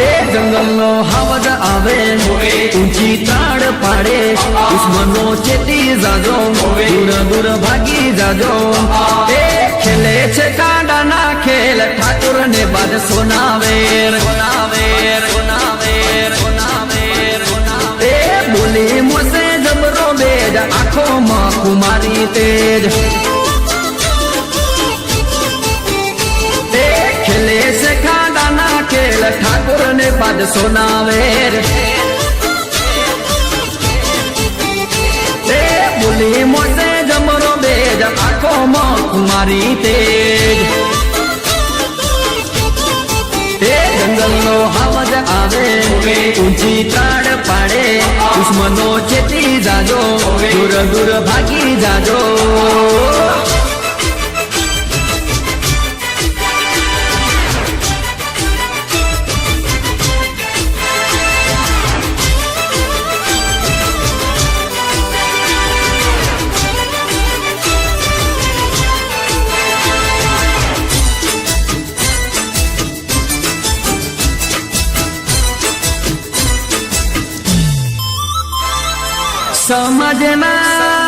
એ જંગલનો હાવજ આવે ઊંચી તાડ પાડે દુશ્મનો ચેતી જાજો દૂર દૂર ભાગી જાજો એ ખેલે છે કાંડાના ખેલ ઠાકોર ને બાદ સોનાવેર સોનાવેર સોનાવેર સોનાવેર એ બોલી મોસે જબરો બેજ આંખોમાં કુમારી તેજ ખેલે છે ખાડાના ખેલ ઠાકોર ને બાદ સોનાવેર એ બોલી મોસે જમરો બેજ આંખોમાં કુમારી તેજ એ જંગલનો હાવજ આવે ઊંચી તાડ પાડે દુશ્મનો ચેતી જાજો દૂર દૂર ભાગી જાજો સમાજના